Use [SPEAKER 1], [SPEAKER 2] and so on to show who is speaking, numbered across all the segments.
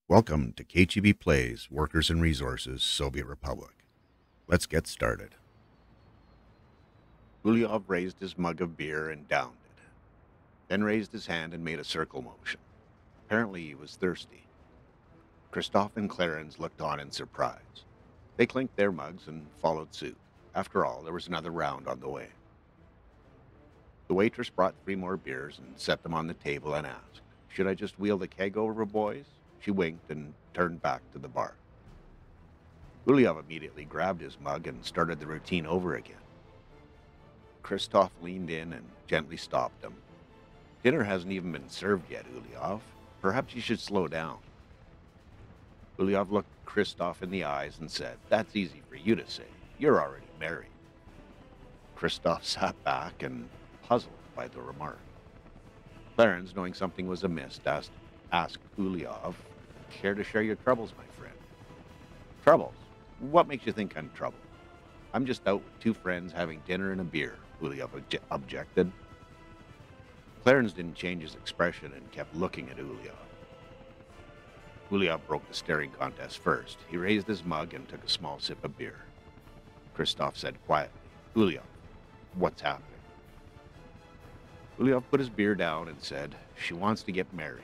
[SPEAKER 1] Welcome to kcheebplays, Workers and Resources, Soviet Republic. Let's get started. Ulyov raised his mug of beer and downed it, then raised his hand and made a circle motion. Apparently he was thirsty. Christoph and Clarence looked on in surprise. They clinked their mugs and followed suit. After all, there was another round on the way. The waitress brought 3 more beers and set them on the table and asked, "Should I just wheel the keg over, boys?" She winked and turned back to the bar. Ulyov immediately grabbed his mug and started the routine over again. Christoph leaned in and gently stopped him. "Dinner hasn't even been served yet, Ulyov. Perhaps you should slow down." Ulyov looked Christoph in the eyes and said, "That's easy for you to say. You're already married." Christoph sat back and puzzled by the remark. Clarence, knowing something was amiss, asked Ulyov, "Care to share your troubles, my friend?" "Troubles? What makes you think I'm troubled? I'm just out with 2 friends having dinner and a beer," Ulyov objected. Clarence didn't change his expression and kept looking at Ulyov. Ulyov broke the staring contest first. He raised his mug and took a small sip of beer. Christoph said quietly, "Ulyov, what's happening?" Ulyov put his beer down and said, "She wants to get married."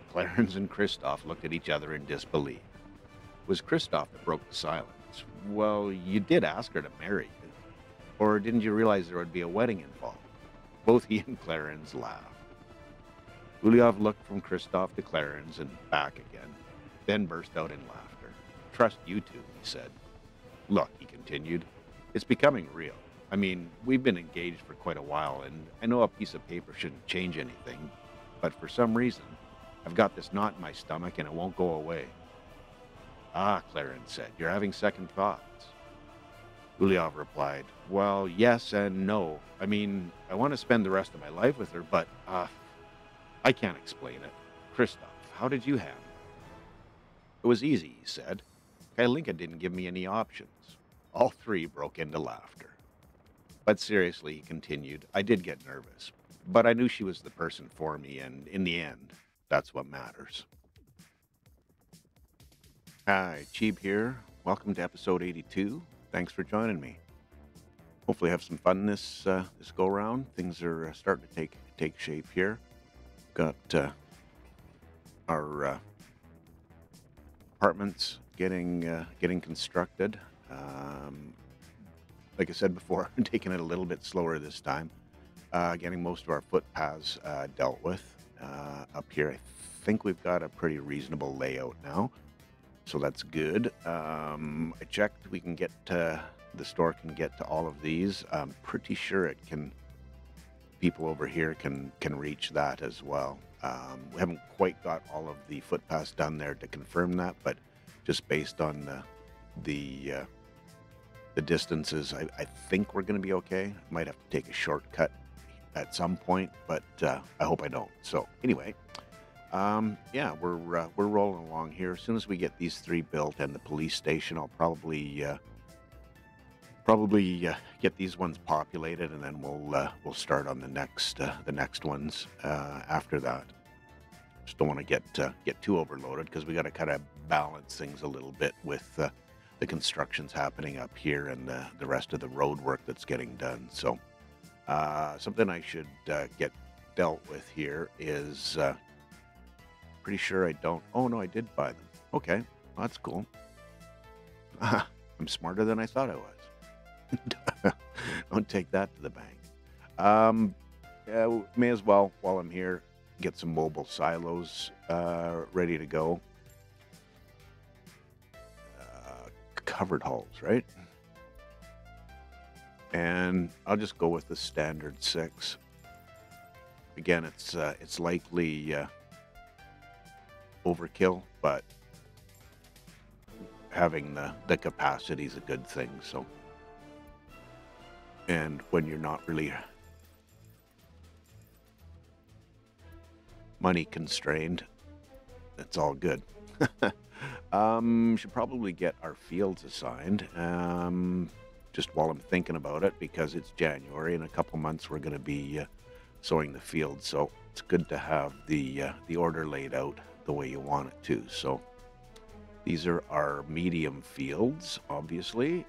[SPEAKER 1] Clarence and Christoph looked at each other in disbelief. It was Christoph that broke the silence. "Well, you did ask her to marry you. Or didn't you realize there would be a wedding involved?" Both he and Clarence laughed. Ulyov looked from Christoph to Clarence and back again, then burst out in laughter. "Trust you two," he said. "Look," he continued, "it's becoming real. I mean, we've been engaged for quite a while, and I know a piece of paper shouldn't change anything, but for some reason, I've got this knot in my stomach and it won't go away." "Ah," Clarence said, "you're having second thoughts." Ulyov replied, "Well, yes and no. I mean, I want to spend the rest of my life with her, but, I can't explain it. Christoph, how did you handle it?" "It was easy," he said. "Kalinka didn't give me any options." All 3 broke into laughter. "But seriously," he continued, "I did get nervous, but I knew she was the person for me, and in the end, that's what matters." Hi, Cheeb here. Welcome to episode 82. Thanks for joining me. Hopefully have some fun this go round. Things are starting to take shape here. Got our apartments getting constructed. Like I said before, I'm taking it a little bit slower this time. Getting most of our footpaths dealt with. Up here, I think we've got a pretty reasonable layout now, so that's good. I checked; we can get the store can get to all of these. I'm pretty sure it can. People over here can reach that as well. We haven't quite got all of the footpaths done there to confirm that, but just based on the distances, I think we're going to be okay. Might have to take a shortcut at some point, but I hope I don't. So anyway, yeah, we're rolling along here. As soon as we get these 3 built and the police station, I'll probably get these ones populated, and then we'll start on the next ones after that. Just don't want to get too overloaded because we got to kind of balance things a little bit with the construction's happening up here and the rest of the road work that's getting done. So something I should get dealt with here is pretty sure I don't. Oh no, I did buy them. Okay, well, that's cool. I'm smarter than I thought I was. Don't take that to the bank. Yeah, may as well, while I'm here, get some mobile silos ready to go. Covered hulls, right? And I'll just go with the standard 6. Again, it's likely overkill, but having the capacity is a good thing. So. And when you're not really money constrained, it's all good. Should probably get our fields assigned. Just while I'm thinking about it, because it's January, in a couple months we're going to be sowing the fields. So it's good to have the order laid out the way you want it to. So these are our medium fields, obviously,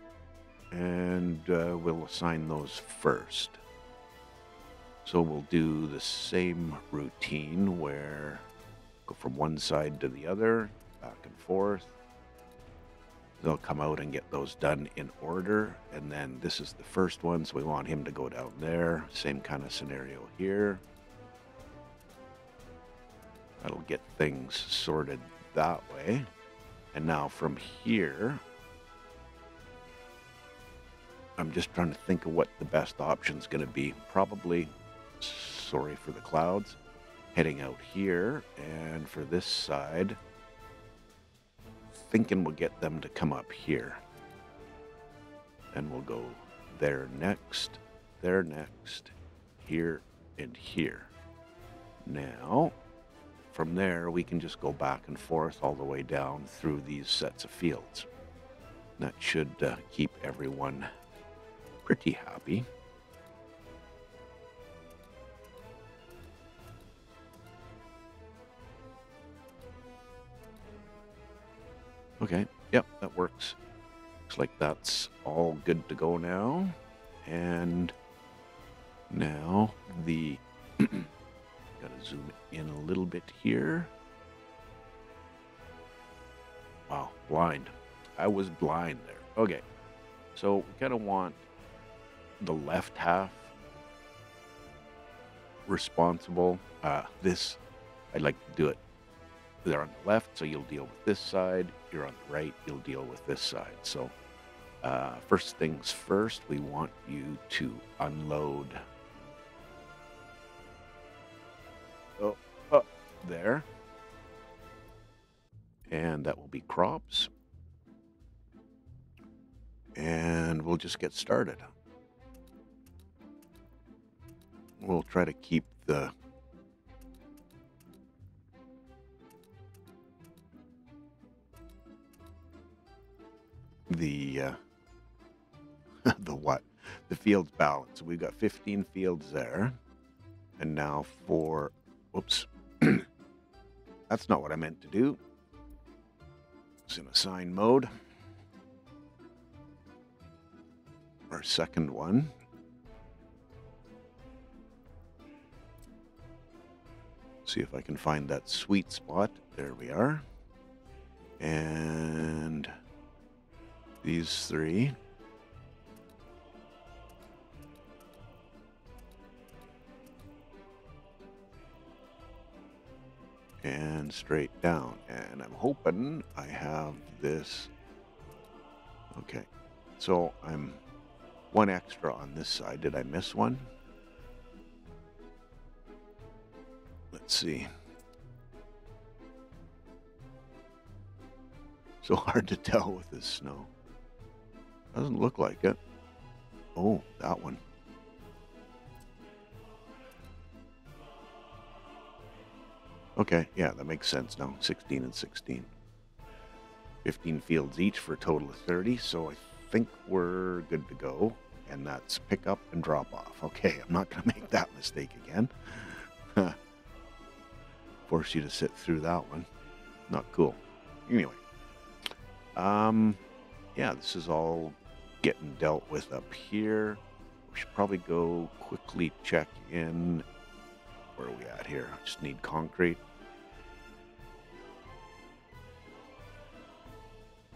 [SPEAKER 1] and we'll assign those first. So we'll do the same routine where go from one side to the other, back and forth. They'll come out and get those done in order. And then this is the first one, so we want him to go down there. Same kind of scenario here. That'll get things sorted that way. And now from here, I'm just trying to think of what the best option's going to be. Probably, sorry for the clouds, heading out here. And for this side, thinking we'll get them to come up here. And we'll go there next, here, and here. Now, from there, we can just go back and forth all the way down through these sets of fields. That should keep everyone pretty happy. Okay, yep, that works. Looks like that's all good to go now. And now the gotta zoom in a little bit here. Wow, blind. I was blind there. Okay, so we kind of want the left half responsible. This, I'd like to do it. They're on the left, so you'll deal with this side. You're on the right, you'll deal with this side. So first things first, we want you to unload. Oh, up there. And that will be crops. And we'll just get started. We'll try to keep the the what? The fields balance. We've got 15 fields there. And now for, whoops, that's not what I meant to do. It's in assign mode. Our second one. See if I can find that sweet spot. There we are. And these three. And straight down. And I'm hoping I have this. Okay. So I'm one extra on this side. Did I miss one? Let's see. So hard to tell with this snow. Doesn't look like it. Oh, that one. Okay, yeah, that makes sense now. 16 and 16. 15 fields each for a total of 30, so I think we're good to go. And that's pick up and drop off. Okay, I'm not going to make that mistake again. Force you to sit through that one. Not cool. Anyway. Yeah, this is all getting dealt with up here. We should probably go quickly check in. Where are we at here? Just need concrete.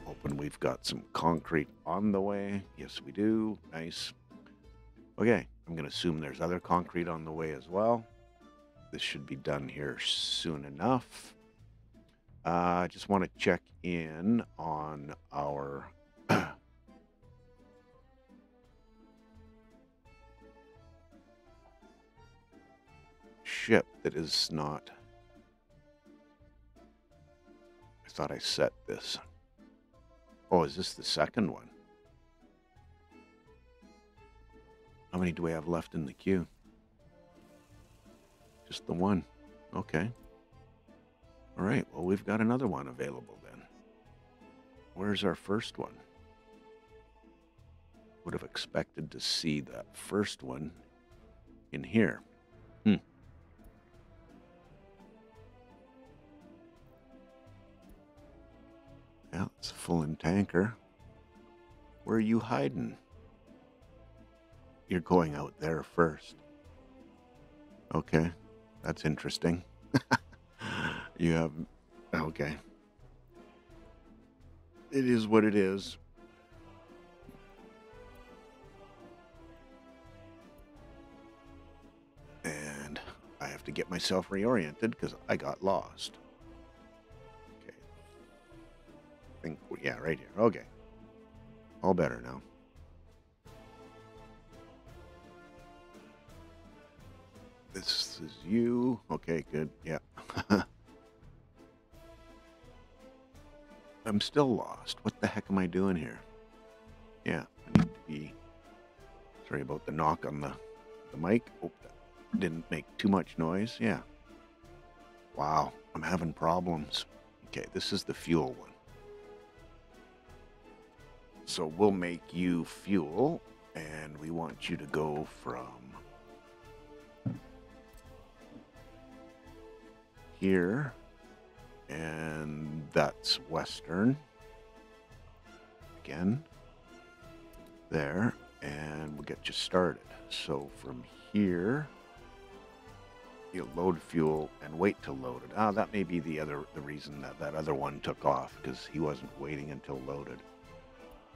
[SPEAKER 1] Hoping we've got some concrete on the way. Yes, we do. Nice. Okay, I'm going to assume there's other concrete on the way as well. This should be done here soon enough. I just want to check in on our ship that is not. I thought I set this. Oh, is this the second one? How many do we have left in the queue? Just the one. Okay. All right, well, we've got another one available then. Where's our first one? Would have expected to see that first one in here. Yeah, it's full in tanker. Where are you hiding? You're going out there first. Okay, that's interesting. You have... Okay. It is what it is. And I have to get myself reoriented because I got lost. Okay. Yeah, right here. Okay. All better now. This is you. Okay, good. Yeah. I'm still lost. What the heck am I doing here? Yeah, I need to be... Sorry about the knock on the mic. Oh, that didn't make too much noise. Yeah. Wow, I'm having problems. Okay, this is the fuel one. So we'll make you fuel, and we want you to go from here, and that's western. Again, there, and we'll get you started. So from here, you load fuel and wait to load it. Ah, that may be the reason that other one took off, because he wasn't waiting until loaded.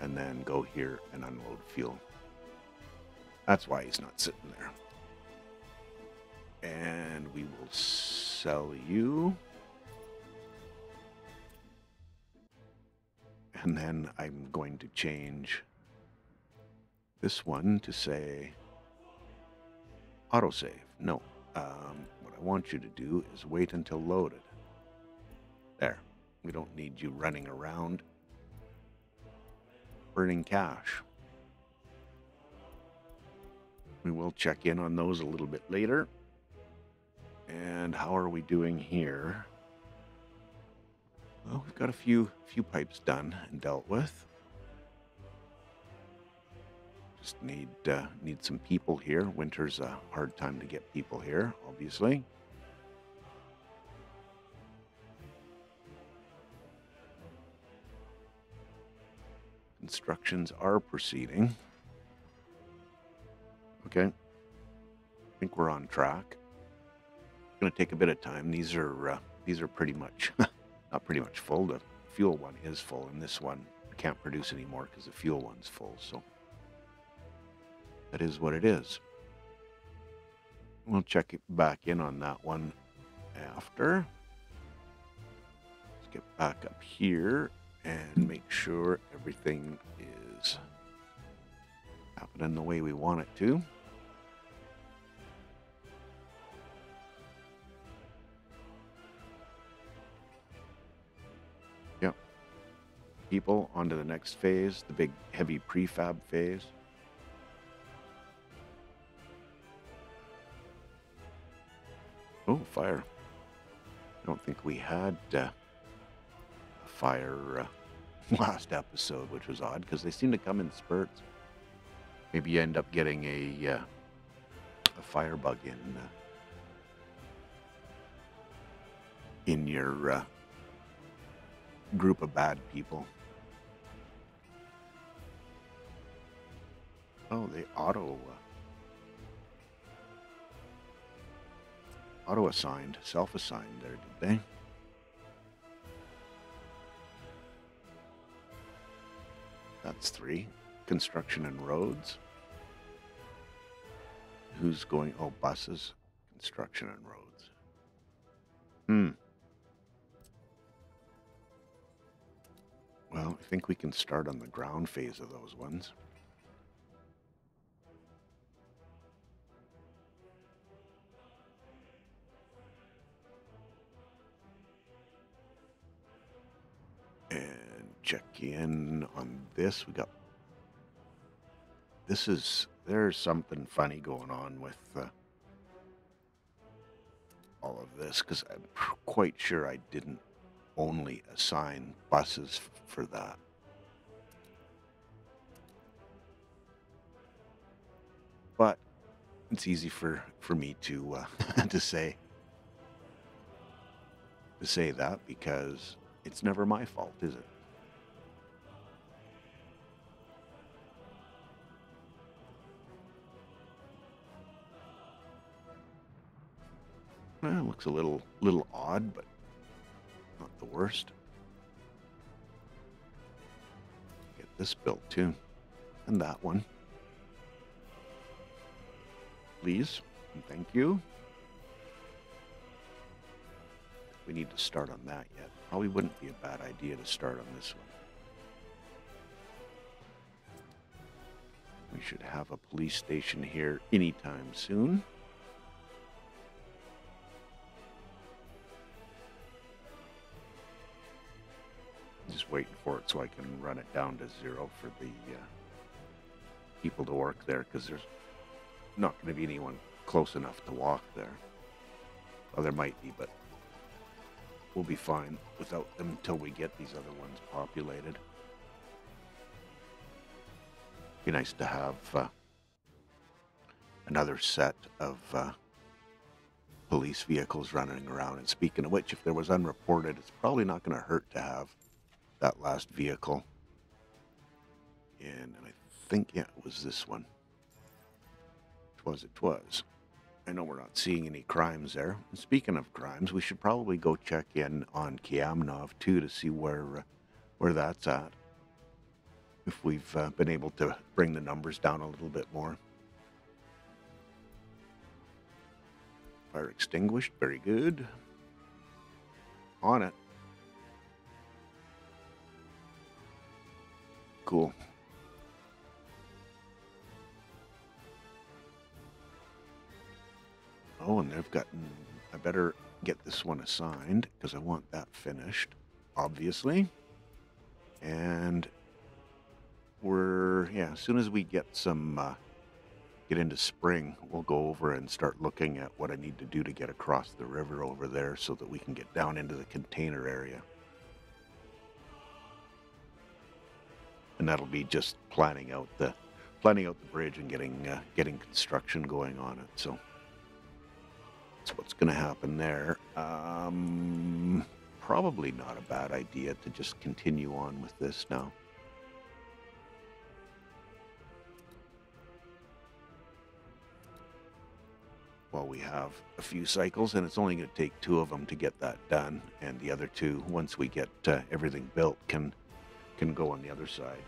[SPEAKER 1] And then go here and unload fuel. That's why he's not sitting there. And we will sell you. And then I'm going to change this one to say autosave. No, what I want you to do is wait until loaded. There. We don't need you running around burning cash. We will check in on those a little bit later. And how are we doing here? Well, we've got a few pipes done and dealt with. Just need some people here. Winter's a hard time to get people here, obviously. Instructions are proceeding. Okay. I think we're on track. It's going to take a bit of time. These are pretty much, not pretty much full. The fuel one is full, and this one I can't produce anymore because the fuel one's full. So that is what it is. We'll check it back in on that one after. Let's get back up here and make sure everything is happening the way we want it to. Yep. People onto the next phase, the big heavy prefab phase. Oh, fire. I don't think we had fire last episode, which was odd because they seem to come in spurts. Maybe you end up getting a fire bug in your group of bad people. Oh, they auto assigned, self-assigned there, did they? That's 3. Construction and roads. Who's going? Oh, buses, construction and roads. Well, I think we can start on the ground phase of those ones. And check in on this. We got... There's something funny going on with all of this, because I'm quite sure I didn't only assign buses for that. But it's easy for me to to say that, because it's never my fault, is it? Well, looks a little odd, but not the worst. Get this built too. And that one. Please. And thank you. We need to start on that yet. Probably wouldn't be a bad idea to start on this one. We should have a police station here anytime soon. Just waiting for it so I can run it down to 0 for the people to work there, because there's not going to be anyone close enough to walk there. Well, there might be, but we'll be fine without them until we get these other ones populated. Be nice to have another set of police vehicles running around. And speaking of which, if there was unreported, it's probably not going to hurt to have that last vehicle. And I think, yeah, it was this one. It was. I know we're not seeing any crimes there. And speaking of crimes, we should probably go check in on Kiamnov too to see where that's at. If we've been able to bring the numbers down a little bit more. Fire extinguished, very good. On it. Cool. Oh, and they've gotten... I better get this one assigned, because I want that finished, obviously. And as soon as we get get into spring, we'll go over and start looking at what I need to do to get across the river over there so that we can get down into the container area. And that'll be just planning out the bridge and getting construction going on it. So that's what's going to happen there. Probably not a bad idea to just continue on with this now. While we have a few cycles, and it's only going to take 2 of them to get that done, and the other 2, once we get everything built, can go on the other side.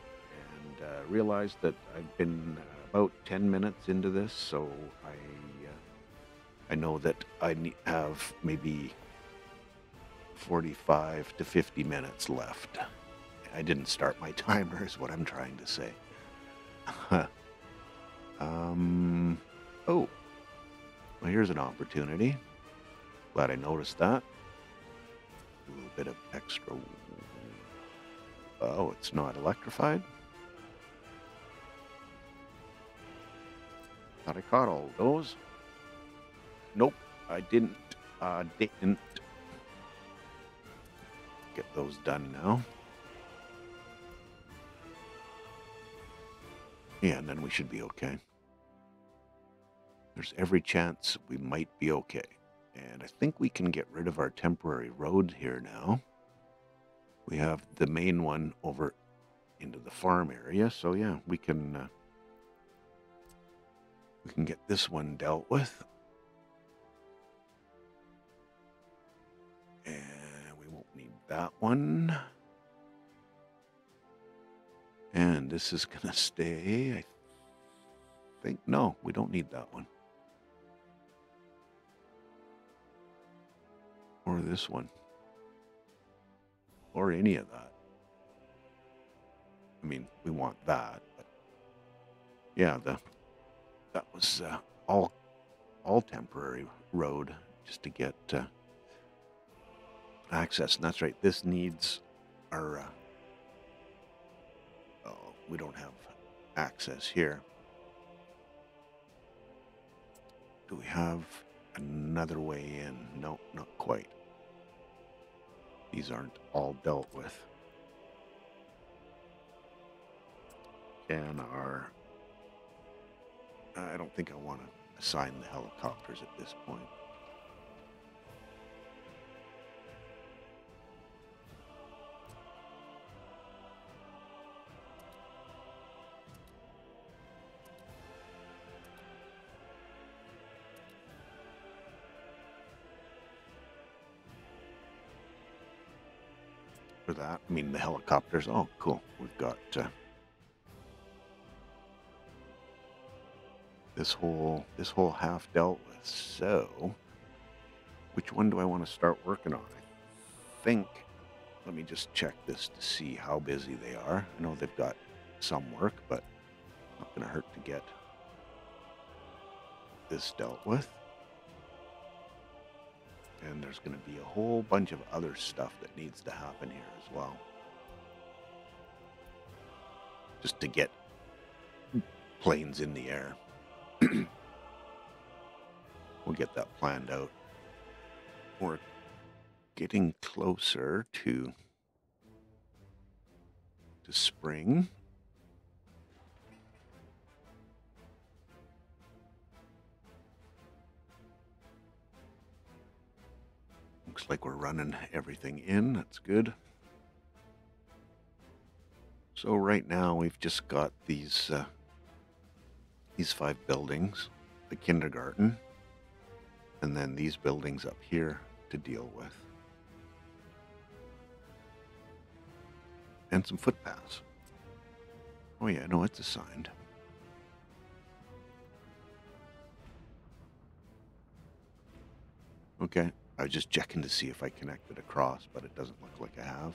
[SPEAKER 1] And realized that I've been about 10 minutes into this, so I know that I have maybe 45 to 50 minutes left. I didn't start my timer, is what I'm trying to say. Oh. Well, here's an opportunity. Glad I noticed that. A little bit of extra... Oh, it's not electrified? Thought I caught all of those. Nope, I didn't. Didn't. Get those done now. Yeah, and then we should be okay. There's every chance we might be okay. And I think we can get rid of our temporary road here now. We have the main one over into the farm area. So yeah, we can get this one dealt with. And we won't need that one. And this is going to stay, I think. No, we don't need that one. Or this one. Or any of that. I mean, we want that, but yeah, that was all temporary road just to get access. And that's right, this needs our we don't have access here. Do we have another way in? No, not quite. These aren't all dealt with. And I don't think I want to assign the helicopters at this point. for that. I mean, the helicopters. Oh, cool. We've got this whole half dealt with. So, which one do I want to start working on? I think. Let me just check this to see how busy they are. I know they've got some work, but not going to hurt to get this dealt with. And there's going to be a whole bunch of other stuff that needs to happen here as well. Just to get planes in the air. We'll get that planned out. We're getting closer to spring. Looks like we're running everything in. That's good. So right now we've just got these 5 buildings, the kindergarten, and then these buildings up here to deal with. And some footpaths. Oh yeah, no, it's assigned. Okay, I was just checking to see if I connected across, but it doesn't look like I have.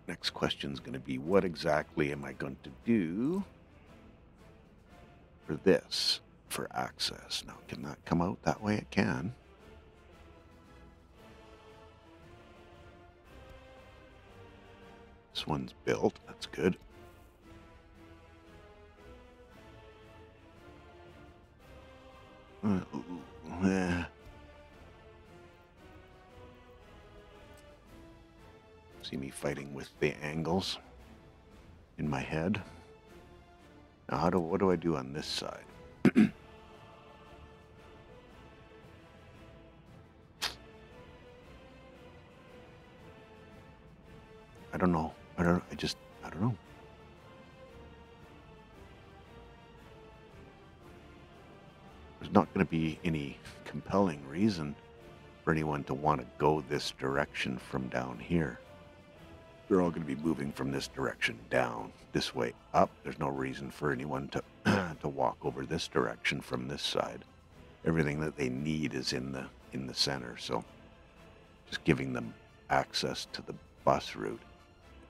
[SPEAKER 1] Next question is going to be, what exactly am I going to do for this, for access? Now, can that come out that way? It can. This one's built. That's good. See me fighting with the angles in my head. Now, what do I do on this side? I don't know. I don't know. There's not going to be any compelling reason for anyone to want to go this direction from down here. They're all going to be moving from this direction down, this way up. There's no reason for anyone to to walk over this direction from this side. Everything that they need is in the center, so just giving them access to the bus route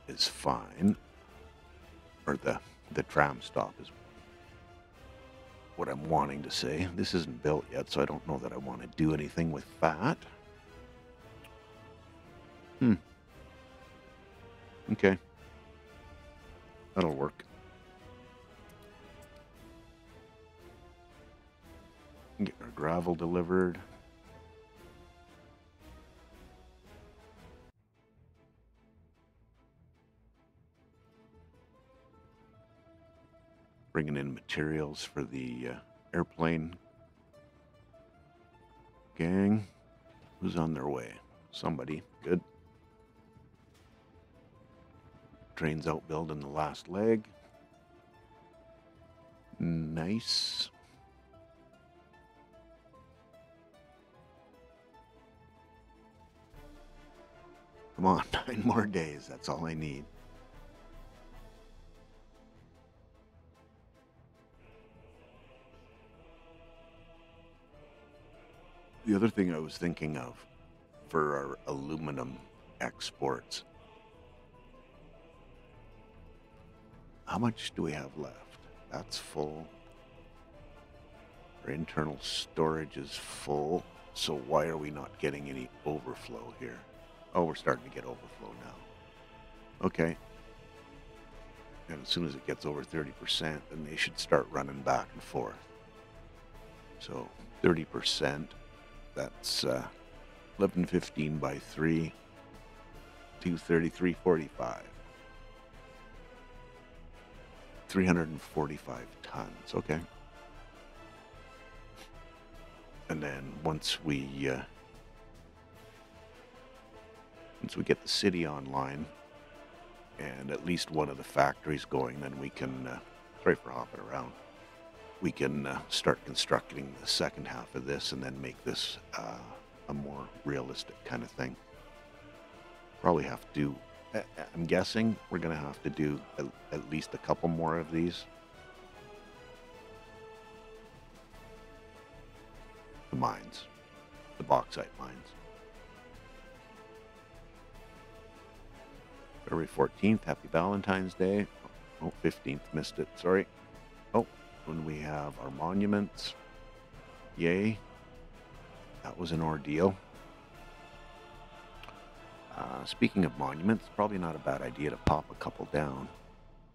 [SPEAKER 1] is fine. Or the tram stop is what I'm wanting to say. This isn't built yet, so I don't know that I want to do anything with that. Okay. That'll work. Get our gravel delivered. Bringing in materials for the airplane gang. Who's on their way? Somebody. Good. Train's out building the last leg. Nice. Come on, 9 more days. That's all I need. The other thing I was thinking of for our aluminum exports, how much do we have left? That's full. Our internal storage is full. So why are we not getting any overflow here? Oh, we're starting to get overflow now. Okay. And as soon as it gets over 30%, then they should start running back and forth. So 30%, that's 1115 by 3, 233.45. 345 tons. Okay. And then once we get the city online and at least one of the factories going, then we can, sorry for hopping around, we can start constructing the second half of this and then make this a more realistic kind of thing. Probably have to do, I'm guessing we're going to have to do at least a couple more of these. The mines. The bauxite mines. February 14th, happy Valentine's Day. Oh, 15th, missed it, sorry. Oh, when we have our monuments. Yay. That was an ordeal. Speaking of monuments, probably not a bad idea to pop a couple down.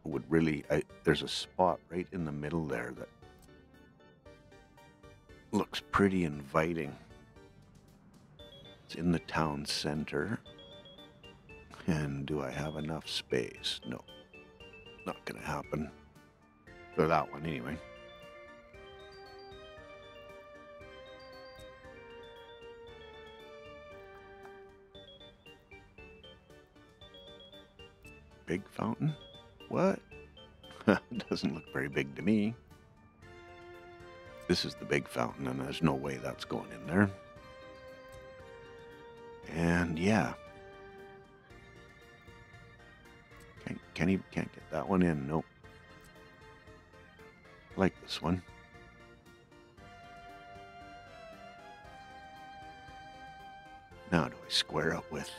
[SPEAKER 1] It would really, there's a spot right in the middle there that looks pretty inviting. It's in the town center. And do I have enough space? No, not gonna happen. For that one anyway. Big fountain? What? Doesn't look very big to me. This is the big fountain, and there's no way that's going in there. And yeah. Can't get that one in. Nope. I like this one. Now do I square up with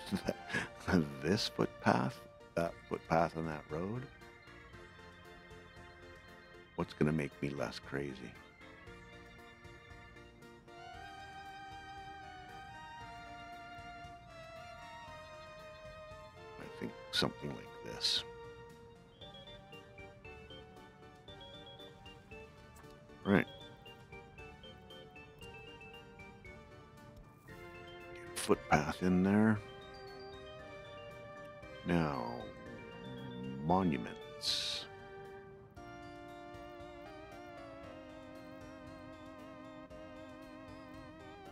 [SPEAKER 1] this footpath? That footpath on that road? What's going to make me less crazy? I think something like this. Right. Get a footpath in there. Now, monuments.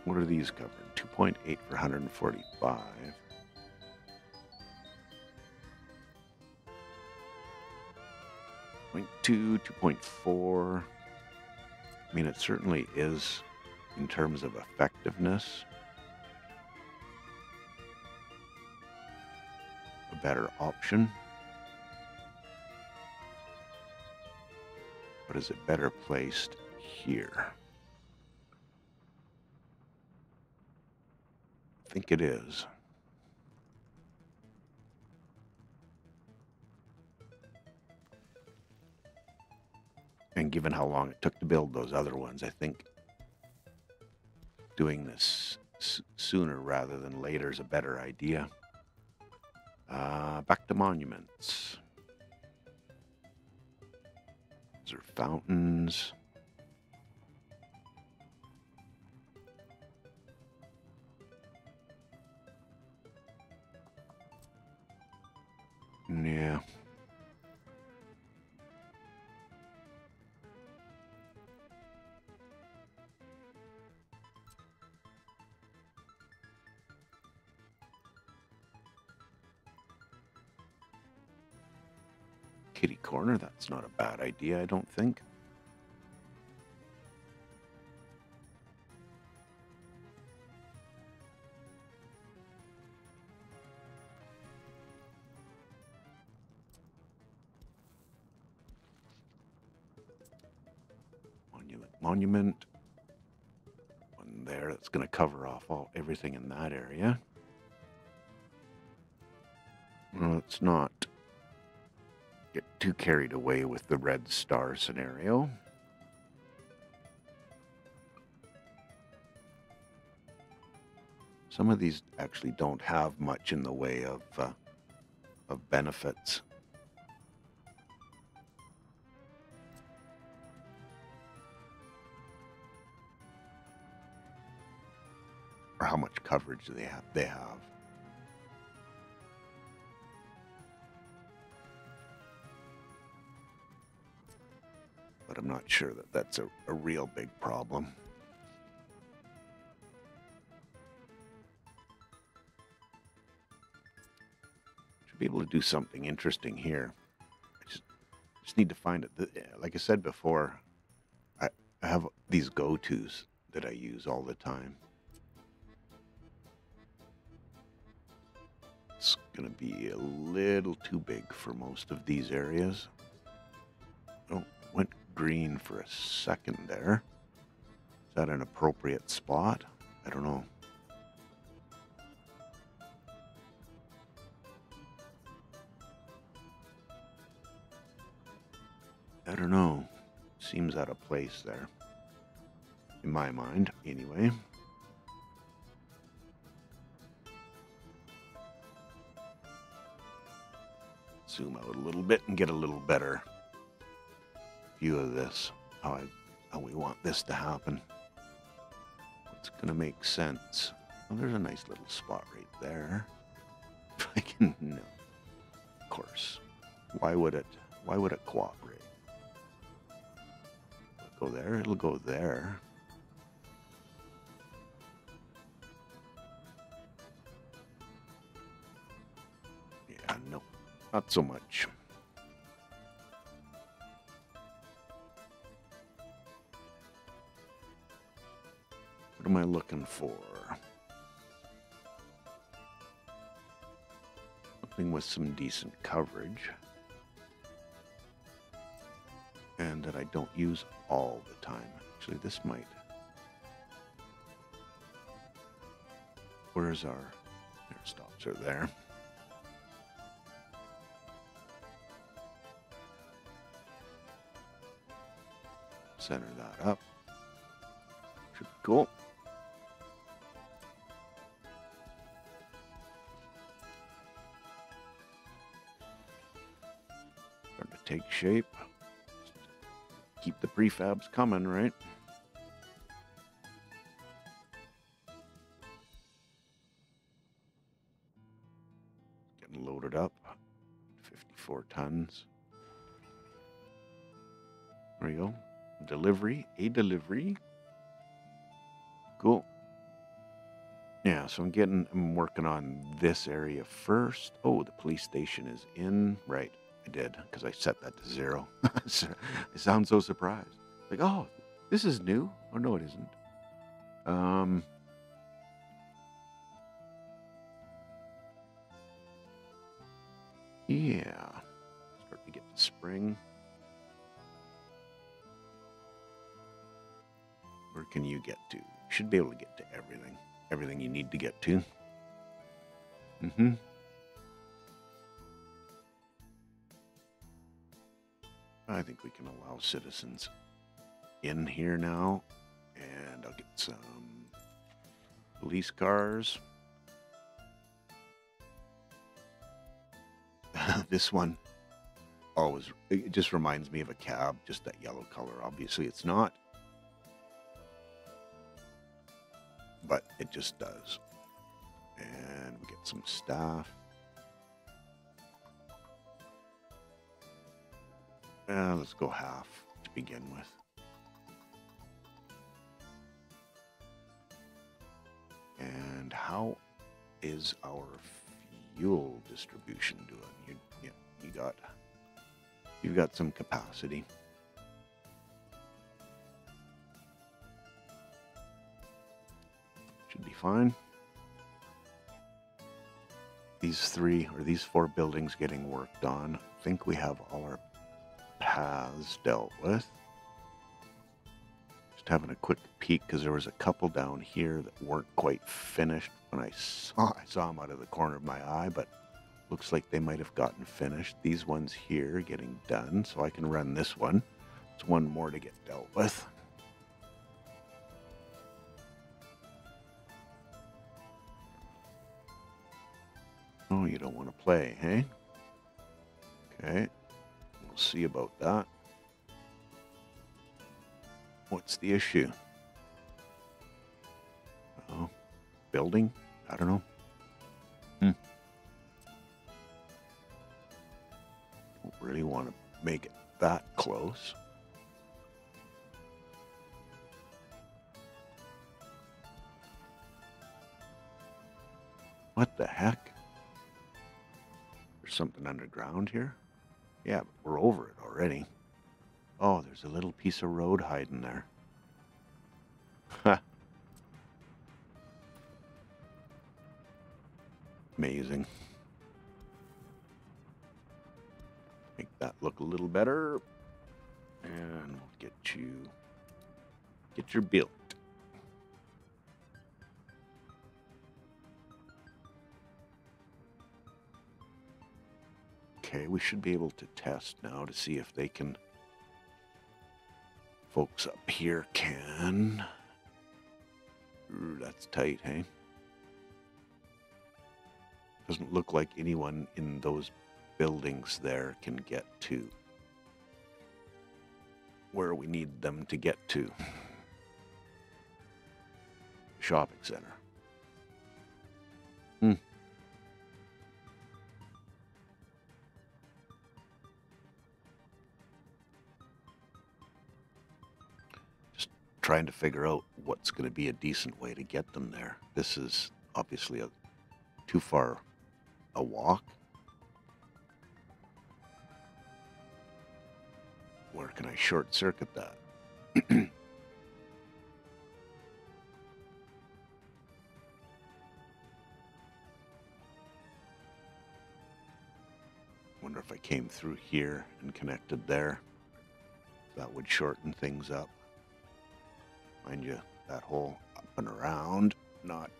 [SPEAKER 1] What are these covering? 2.8 for 145. 0.2, 2.4. I mean, it certainly is in terms of effectiveness a better option. But is it better placed here? I think it is. And given how long it took to build those other ones, I think doing this sooner rather than later is a better idea. Back to monuments. These are fountains. Yeah. Kitty corner, that's not a bad idea, I don't think. Monument. One there, that's going to cover off everything in that area. Well, let's not get too carried away with the red star scenario. Some of these actually don't have much in the way of benefits. Or how much coverage they have. But I'm not sure that that's a real big problem. Should be able to do something interesting here. I just need to find it. Like I said before, I have these go-tos that I use all the time. going to be a little too big for most of these areas. Oh, went green for a second there. Is that an appropriate spot? I don't know. I don't know. Seems out of place there. In my mind, anyway. Zoom out a little bit and get a little better view of this. How we want this to happen. What's going to make sense? Well, there's a nice little spot right there. If I can, no. Of course. Why would it cooperate? It'll go there. It'll go there. Yeah, no, not so much. What am I looking for? Something with some decent coverage. And that I don't use all the time. Actually, this might. Where's our... Air stops are there. Center that up. Should be cool. Starting to take shape. Keep the prefabs coming, right? Getting loaded up. 54 tons. There we go. Delivery. A delivery. Cool. Yeah, so I'm working on this area first. Oh, the police station is in. Right. I did, because I set that to 0. I sound so surprised. Like, oh, this is new? Oh, no, it isn't. Yeah. Start to get to spring. Where can you get to? You should be able to get to everything. Everything you need to get to. Mm-hmm. I think we can allow citizens in here now. And I'll get some police cars. This one always, it just reminds me of a cab, just that yellow color. Obviously it's not. But it just does. And we get some staff. Let's go half to begin with. And how is our fuel distribution doing? You've got some capacity. Should be fine. These 4 buildings getting worked on. I think we have all our paths dealt with. Just having a quick peek because there was a couple down here that weren't quite finished when I saw them out of the corner of my eye, but looks like they might have gotten finished. These ones here getting done, so I can run this one. It's one more to get dealt with. Oh, you don't want to play, hey? Okay. We'll see about that. What's the issue? Oh, building? I don't know. Don't really want to make it that close. What the heck? There's something underground here? Yeah, but we're over it already. Oh, there's a little piece of road hiding there. Ha. Amazing. little better. And we'll get your built. Okay, we should be able to test now to see if they can. Folks up here can. Ooh, that's tight, hey? Doesn't look like anyone in those buildings there can get to where we need them to get to. Shopping center. Just trying to figure out what's going to be a decent way to get them there. This is obviously too far a walk. Where can I short circuit that? Wonder if I came through here and connected there. That would shorten things up. Mind you, that whole up and around, not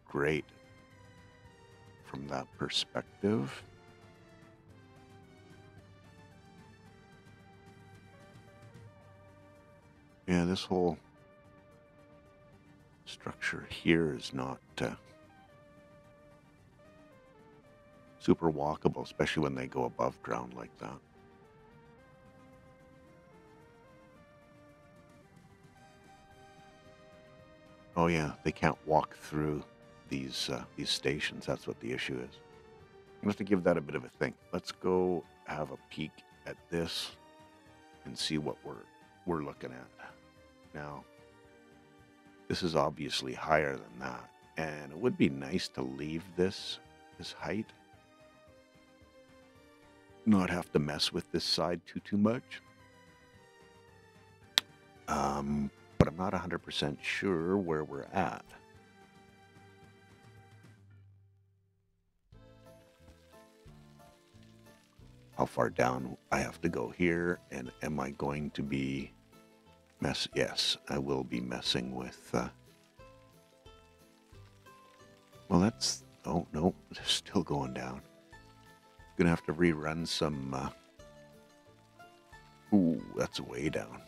[SPEAKER 1] great from that perspective. Yeah, this whole structure here is not super walkable, especially when they go above ground like that. Oh yeah, they can't walk through these stations. That's what the issue is. I'm gonna have to give that a bit of a think. Let's go have a peek at this and see what we're looking at. Now, this is obviously higher than that, and it would be nice to leave this height. Not have to mess with this side too much. But I'm not 100% sure where we're at. How far down I have to go here, and am I going to be Yes, I will be messing with. Well, that's. Oh no, it's still going down. Gonna have to rerun some. Ooh, that's way down.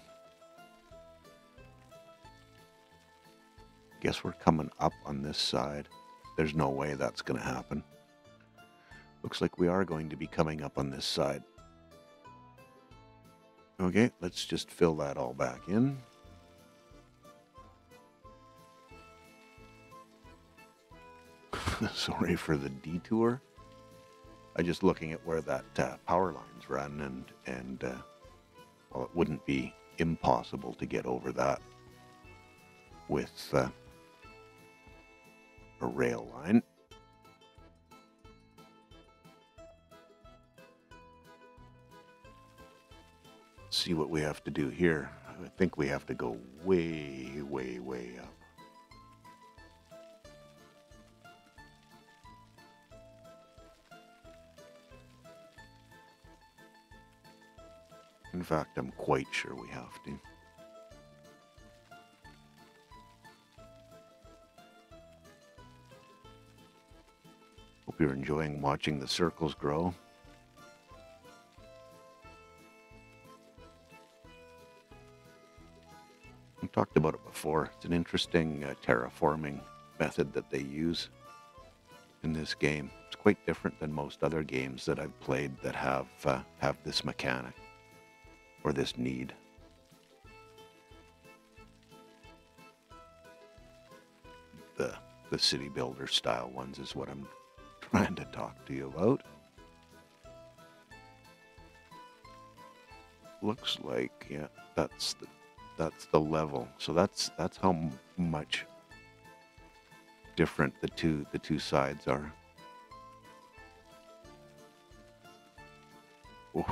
[SPEAKER 1] Guess we're coming up on this side. There's no way that's gonna happen. Looks like we are going to be coming up on this side. Okay, let's just fill that all back in. Sorry for the detour. I'm just looking at where that power lines run, and well, it wouldn't be impossible to get over that with a rail line. See what we have to do here. I think we have to go way, way, way up. In fact, I'm quite sure we have to. Hope you're enjoying watching the circles grow. I've talked about it before. It's an interesting terraforming method that they use in this game. It's quite different than most other games that I've played that have this mechanic or this need. The city builder style ones is what I'm trying to talk to you about. Looks like, yeah, that's the level. So that's how much different the two sides are. Ooh.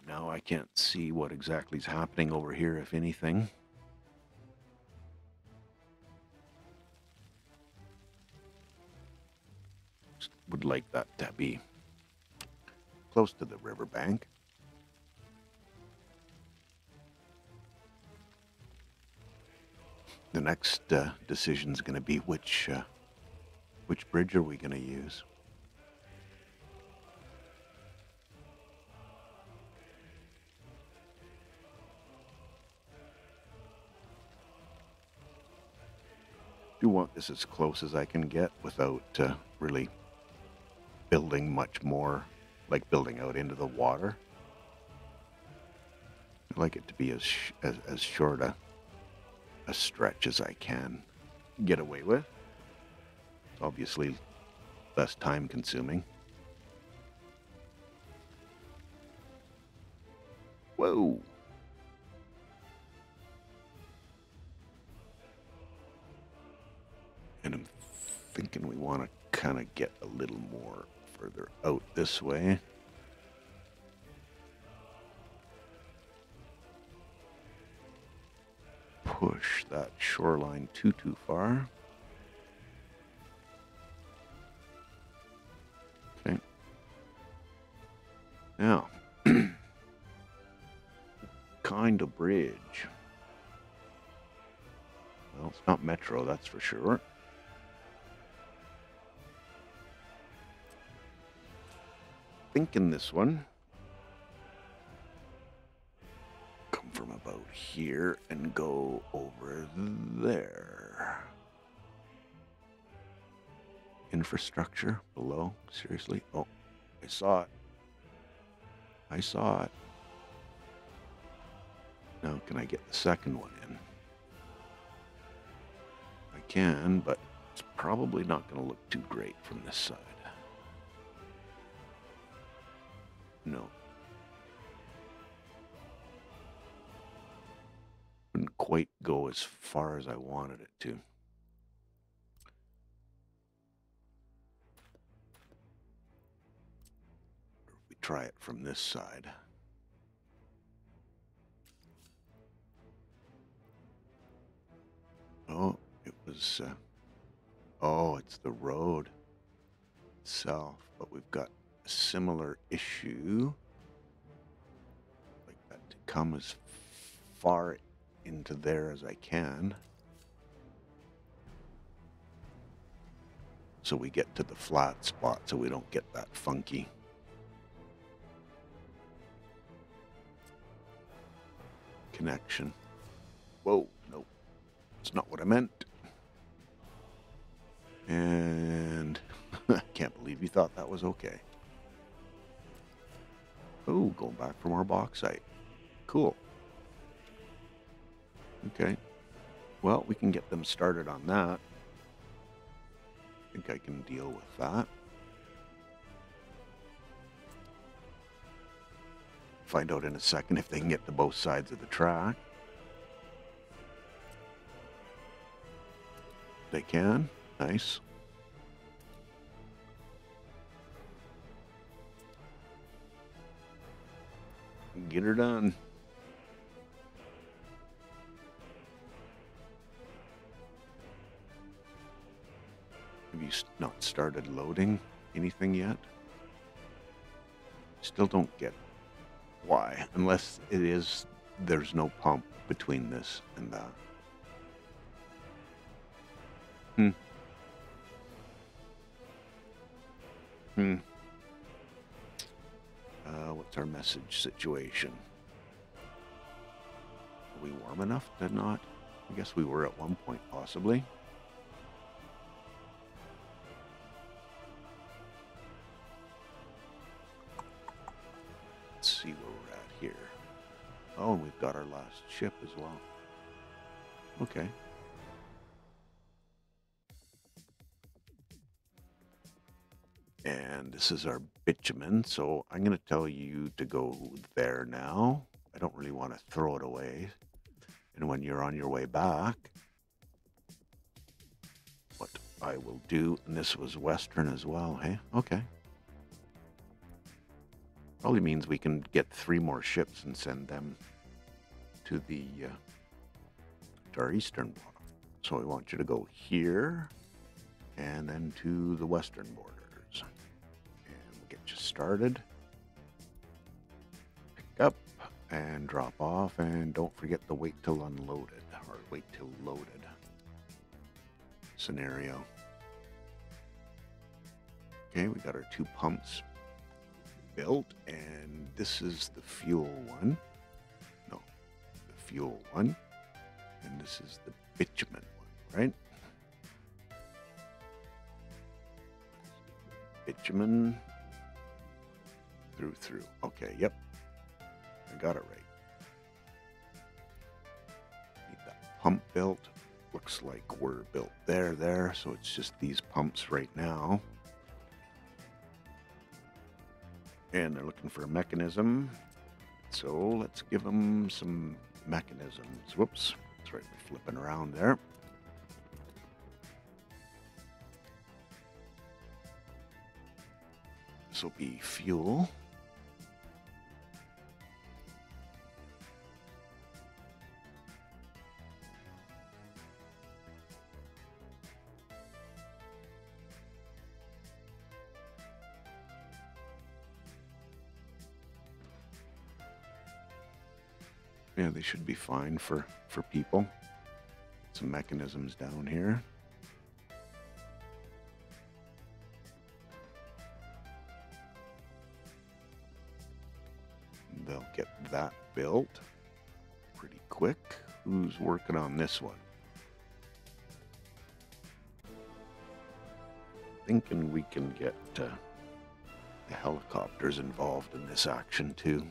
[SPEAKER 1] Now I can't see what exactly is happening over here, if anything. would like that to be close to the riverbank. The next decision is going to be which bridge are we going to use? Do want this as close as I can get without really building much more, like building out into the water. I like it to be as short a stretch as I can get away with. It's obviously less time consuming. Whoa. And I'm thinking we want to kind of get a little more further out this way. Push that shoreline too far. Okay. Now, kind of bridge. Well, it's not metro, that's for sure. Thinking this one come from about here and go over there. Infrastructure below, seriously? Oh, I saw it. I saw it. Now, can I get the second one in? I can, but it's probably not going to look too great from this side. No. Wouldn't quite go as far as I wanted it to. Or if we try it from this side. Oh, it was, oh, it's the road itself, but we've got a similar issue. Like that to come as far into there as I can. So we get to the flat spot so we don't get that funky. Connection. Whoa, no. That's not what I meant. And I can't believe you thought that was okay. Oh, going back for more bauxite. Cool. Okay. Well, we can get them started on that. I think I can deal with that. Find out in a second if they can get to both sides of the track. They can. Nice. Get her done. Have you not started loading anything yet? Still don't get why, unless it is, there's no pump between this and that. What's our message situation? Are we warm enough to not? I guess we were at one point, possibly. Let's see where we're at here. Oh, and we've got our last ship as well. Okay. And this is our bitumen, so I'm going to tell you to go there now. I don't really want to throw it away. And when you're on your way back, what I will do, and this was Western as well, hey? Okay. Probably means we can get 3 more ships and send them to the to our eastern border. So we want you to go here and then to the western borders. just started. Pick up and drop off, and don't forget to wait till unloaded, or wait till loaded scenario. Okay, we got our 2 pumps built, and this is the fuel one. No, the fuel one. And this is the bitumen one, right? Bitumen through. Okay, yep. I got it right. Need that pump built. Looks like we're built there. So it's just these pumps right now. And they're looking for a mechanism. So let's give them some mechanisms. Whoops. That's right, we're flipping around there. This will be fuel. Yeah, they should be fine for people. Some mechanisms down here. They'll get that built pretty quick. Who's working on this one? Thinking we can get the helicopters involved in this action too.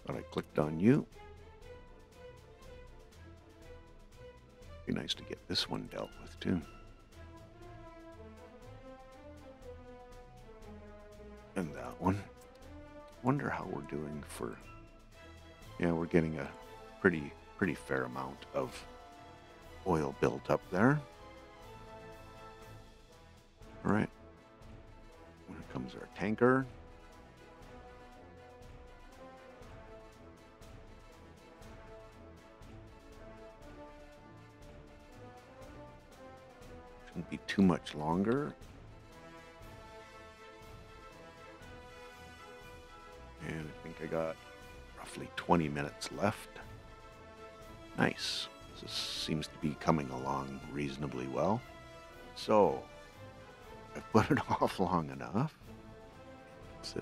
[SPEAKER 1] But I clicked on you. Be nice to get this one dealt with too. And that one. Wonder how we're doing for... Yeah, we're getting a pretty fair amount of oil built up there. All right. Here comes our tanker. Shouldn't be too much longer. And I think I got roughly 20 minutes left. Nice. This seems to be coming along reasonably well. So, I've put it off long enough.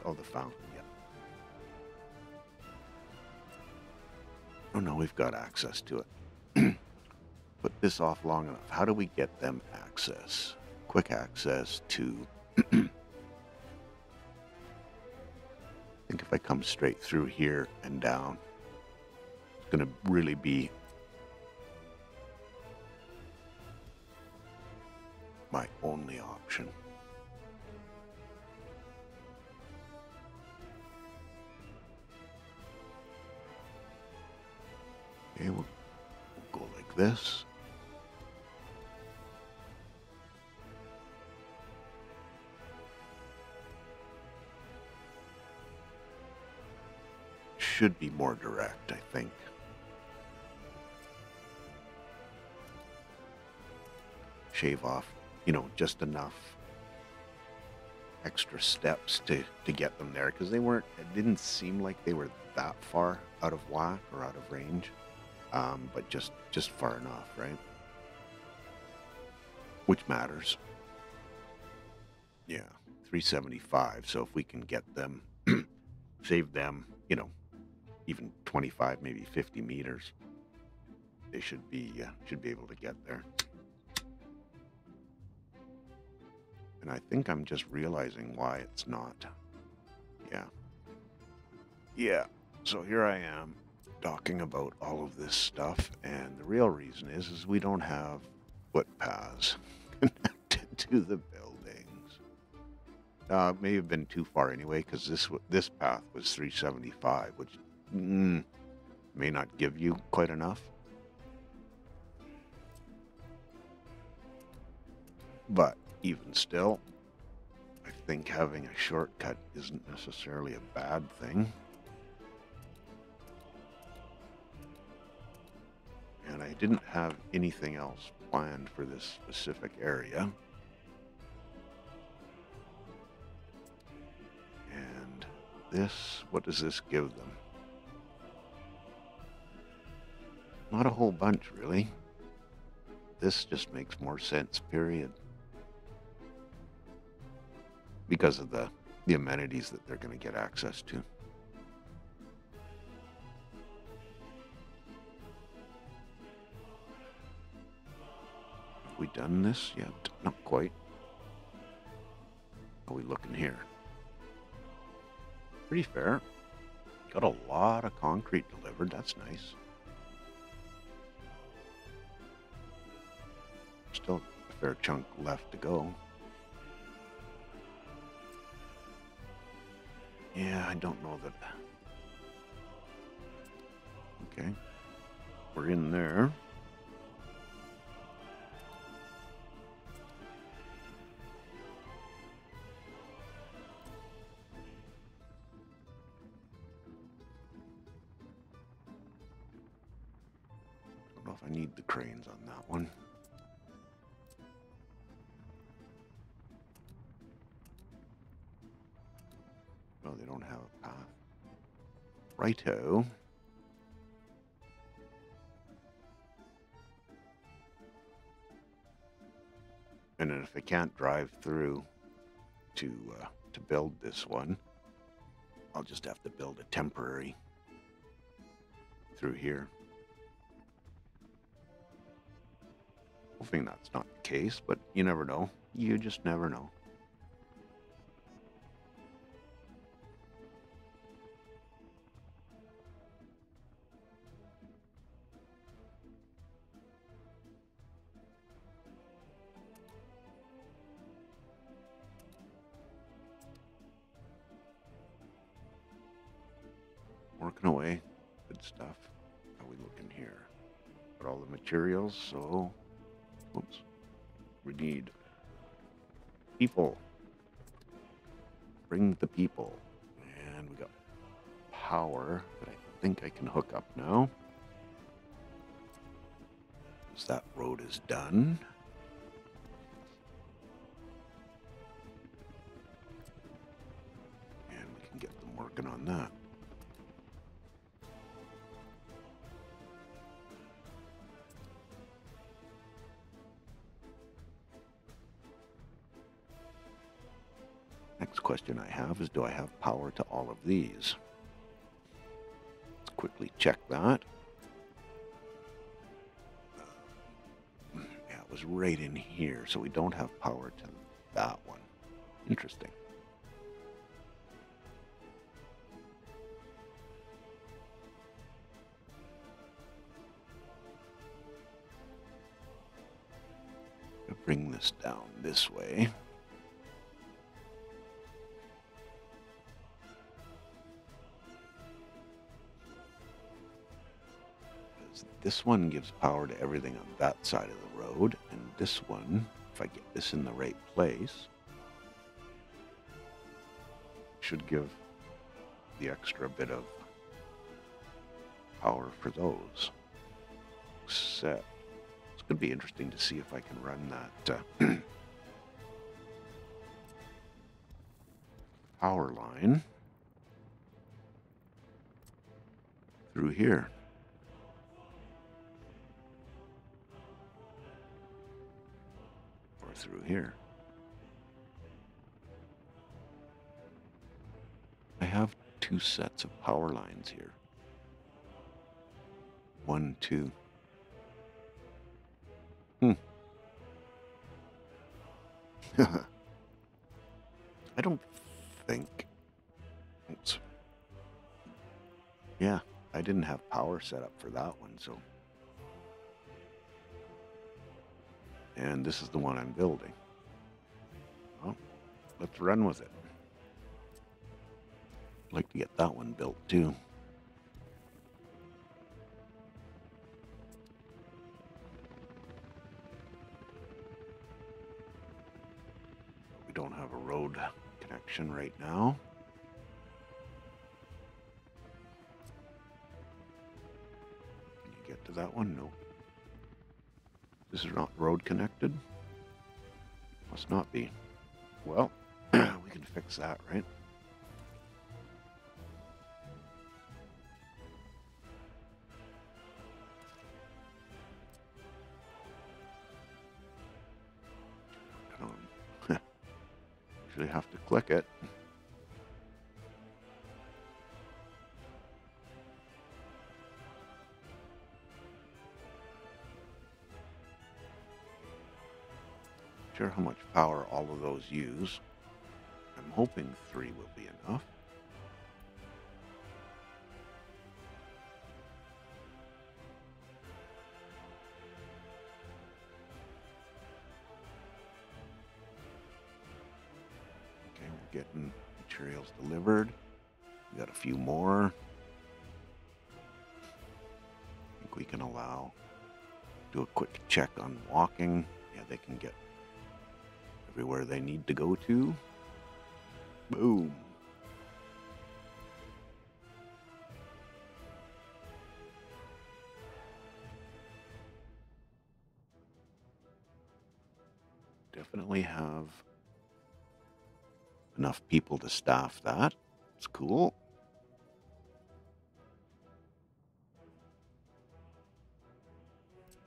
[SPEAKER 1] Oh, the fountain, yeah. Oh no, we've got access to it. Put this off long enough. How do we get them access? Quick access to... I think if I come straight through here and down, it's going to really be my only option. Okay, we'll go like this. Should be more direct, I think. Shave off, you know, just enough extra steps to get them there, because they weren't, it didn't seem like they were that far out of whack or out of range, but just far enough, right? Which matters. Yeah, 375. So if we can get them, save them, you know, even 25, maybe 50 meters, they should be able to get there. And I think I'm just realizing why it's not. Yeah. So here I am talking about all of this stuff, and the real reason is we don't have footpaths connected to the buildings. It may have been too far anyway, because this path was 375, which may not give you quite enough. But even still, I think having a shortcut isn't necessarily a bad thing. didn't have anything else planned for this specific area. And this, what does this give them? Not a whole bunch, really. This just makes more sense, period. Because of the amenities that they're going to get access to. Have we done this yet? Not quite. How are we looking here? Pretty fair. Got a lot of concrete delivered. That's nice. Still a fair chunk left to go. Yeah, I don't know that. Okay. We're in there. Don't know if I need the cranes on that one. Oh, they don't have a path. Righto. And then if I can't drive through to build this one, I'll just have to build a temporary through here. Hoping that's not the case, but you never know. You just never know. Working away. Good stuff. How are we looking here? Got all the materials, so... Oops. We need people. Bring the people. And we got power that I think I can hook up now. As that road is done. And we can get them working on that. Next question I have is, do I have power to all of these? Let's quickly check that. Yeah, it was right in here, so we don't have power to that one. Interesting. I'll bring this down this way. This one gives power to everything on that side of the road, and this one, if I get this in the right place, should give the extra bit of power for those. Except, it's going to be interesting to see if I can run that power line through here. Through here. I have two sets of power lines here. 1, 2. I don't think. Oops. Yeah, I didn't have power set up for that one, so. And this is the one I'm building. Well, let's run with it. I'd like to get that one built too. We don't have a road connection right now. Can you get to that one? Nope. This is not road connected? Must not be. Well, we can fix that, right? I don't actually have to click it. Sure how much power all of those use. I'm hoping 3 will be enough. Okay, we're getting materials delivered. We got a few more. I think we can do a quick check on walking. Yeah, they can get everywhere they need to go to. Boom. Definitely have enough people to staff that. It's cool.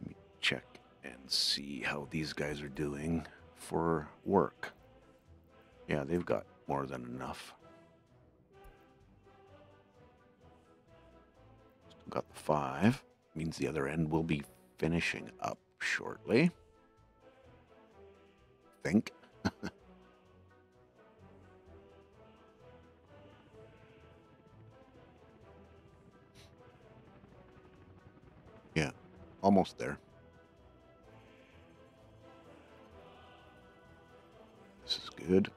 [SPEAKER 1] Let me check and see how these guys are doing for work. Yeah, they've got more than enough. Still got the 5. Means the other end will be finishing up shortly. Think. Yeah, almost there. This is good.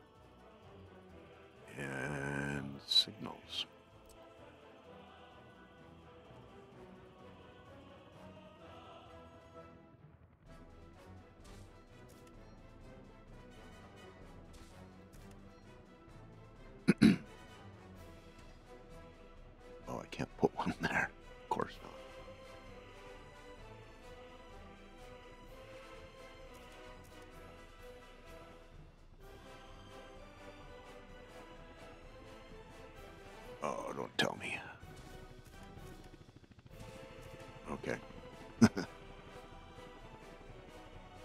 [SPEAKER 1] And signals. Oh, I can't put one there. Of course not. Oh, don't tell me. Okay.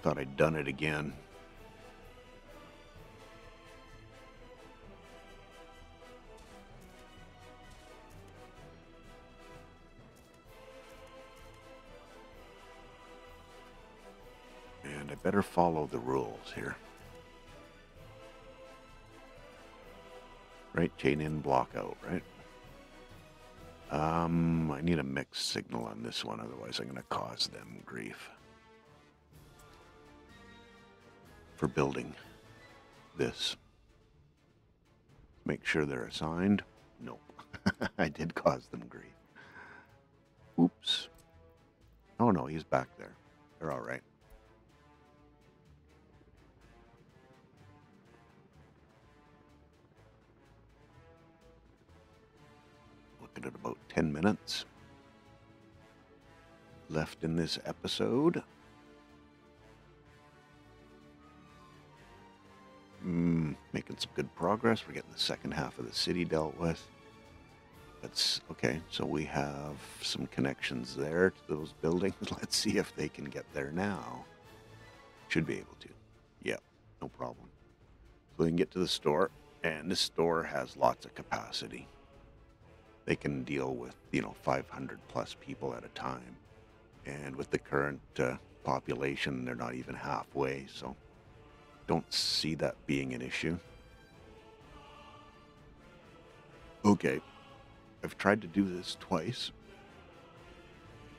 [SPEAKER 1] Thought I'd done it again. And I better follow the rules here. Right, chain in, block out, right? I need a mixed signal on this one, otherwise I'm going to cause them grief. For building this. Make sure they're assigned. Nope. I did cause them grief. Oops. Oh no, he's back there. They're all right. Looking at about 10 minutes left in this episode. Making some good progress. We're getting the second half of the city dealt with. That's okay. So we have some connections there to those buildings. Let's see if they can get there now. Should be able to. Yeah, no problem. So they can get to the store, and this store has lots of capacity. They can deal with, 500 plus people at a time. And with the current population, they're not even halfway, so don't see that being an issue. Okay, I've tried to do this twice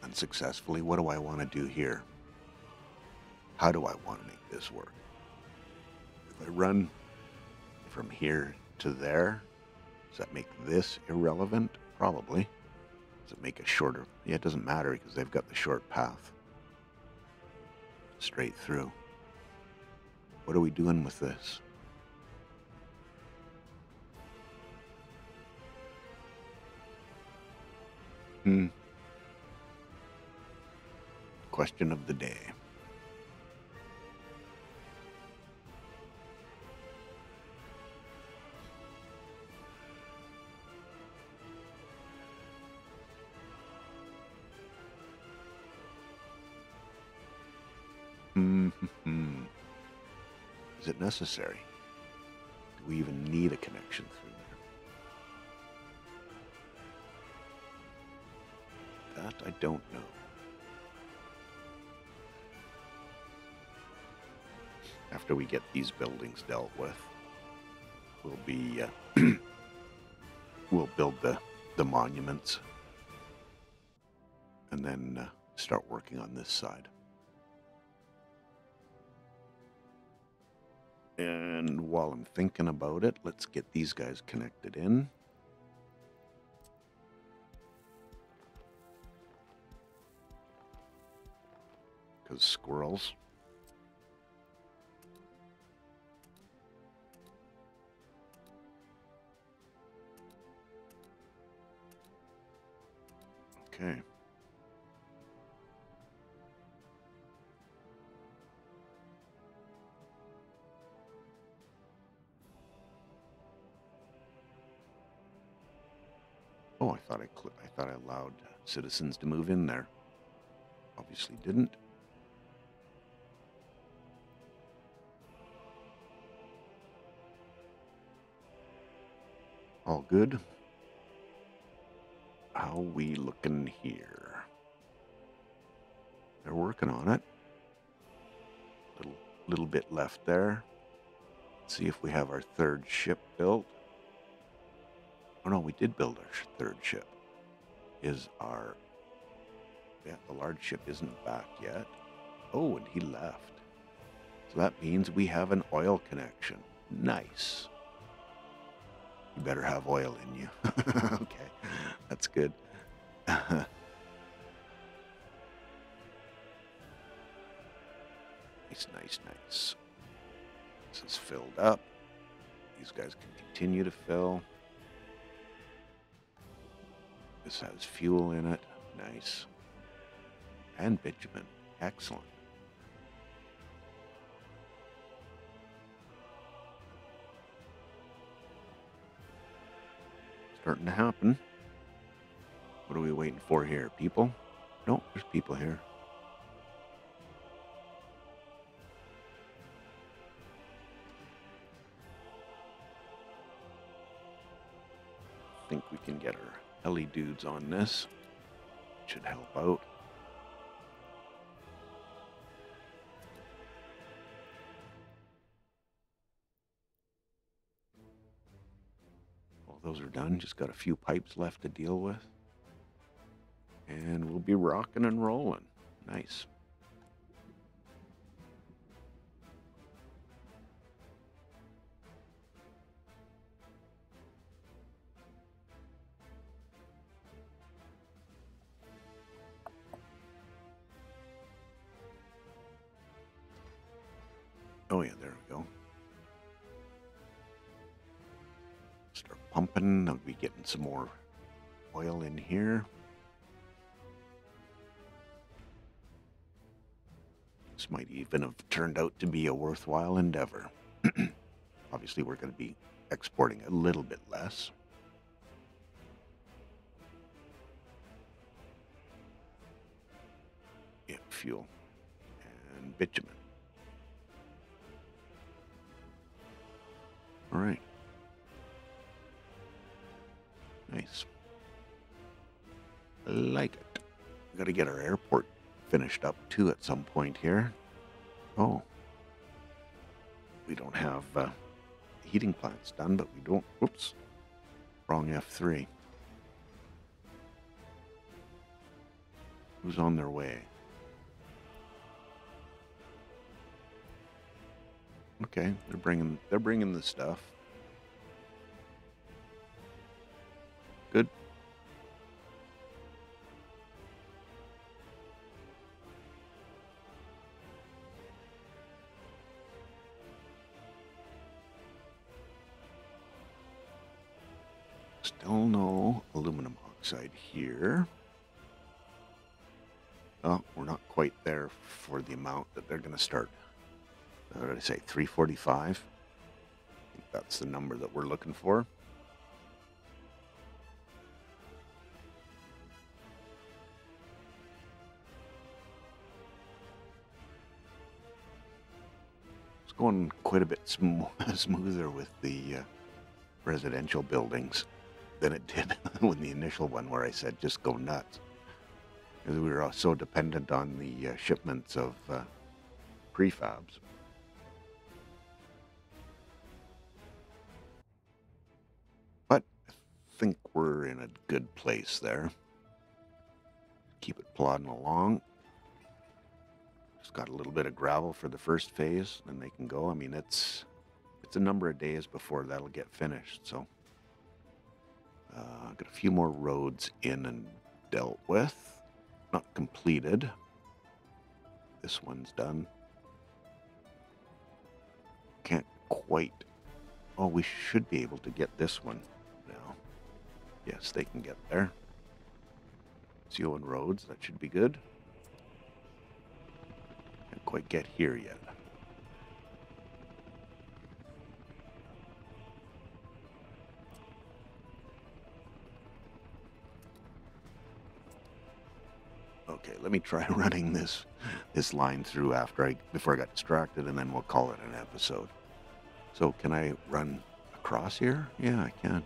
[SPEAKER 1] unsuccessfully. What do I want to do here? How do I want to make this work? If I run from here to there, does that make this irrelevant? Probably. Does it make it shorter? Yeah, it doesn't matter because they've got the short path straight through. What are we doing with this? Question of the day. Is it necessary? Do we even need a connection through there? That I don't know. After we get these buildings dealt with, we'll be we'll build the monuments and then start working on this side. And while I'm thinking about it, let's get these guys connected in. Because squirrels. Okay. Oh, I thought I allowed citizens to move in there. Obviously didn't. All good. How we looking here? They're working on it. Little bit left there. Let's see if we have our third ship built. Oh no, we did build our third ship. Yeah, the large ship isn't back yet. Oh, and he left. So that means we have an oil connection. Nice. You better have oil in you. Okay, that's good. Nice, nice, nice. This is filled up. These guys can continue to fill. This has fuel in it. Nice. And bitumen. Excellent. Starting to happen. What are we waiting for here? People? No, there's people here. I think we can get our heli dudes on this. Should help out. Well, those are done. Just got a few pipes left to deal with. And we'll be rocking and rolling. Nice. Oh yeah, there we go. Start pumping. I'll be getting some more oil in here. This might even have turned out to be a worthwhile endeavor. Obviously, we're going to be exporting a little bit less. Yeah, fuel and bitumen. All right. Nice. I like it. We got to get our airport finished up too at some point here. Oh. We don't have heating plants done, but we don't. Whoops. Wrong F3. Who's on their way? Okay, they're bringing the stuff. Good. Still no aluminum oxide here. Oh, we're not quite there for the amount that they're going to start. What did I say? 345? I think that's the number that we're looking for. It's going quite a bit smoother with the residential buildings than it did with the initial one where I said just go nuts. Because we were so dependent on the shipments of prefabs. But I think we're in a good place there. Keep it plodding along. Just got a little bit of gravel for the first phase, and they can go. I mean, it's a number of days before that'll get finished. So got a few more roads in and dealt with. Not completed. This one's done. Can't quite. Oh, we should be able to get this one now. Yes, they can get there. CO and roads, that should be good. Can't quite get here yet. Okay, let me try running this line through before I got distracted, and then we'll call it an episode. So can I run across here? Yeah, I can.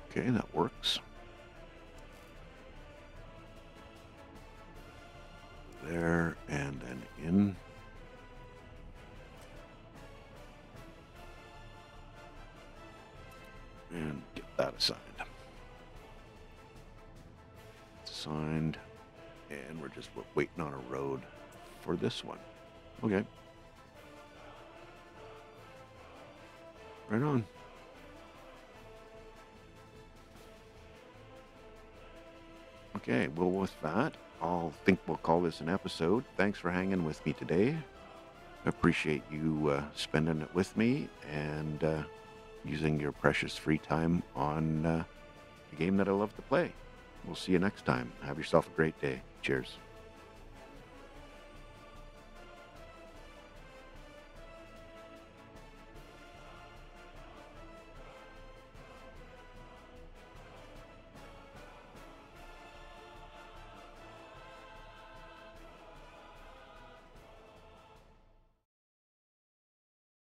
[SPEAKER 1] Okay, that works. There, and then in. And get that assigned. It's assigned, and we're just waiting on a road for this one. Okay. Right on. Okay, well, with that, I'll think we'll call this an episode. Thanks for hanging with me today. I appreciate you spending it with me and using your precious free time on a game that I love to play. We'll see you next time. Have yourself a great day. Cheers.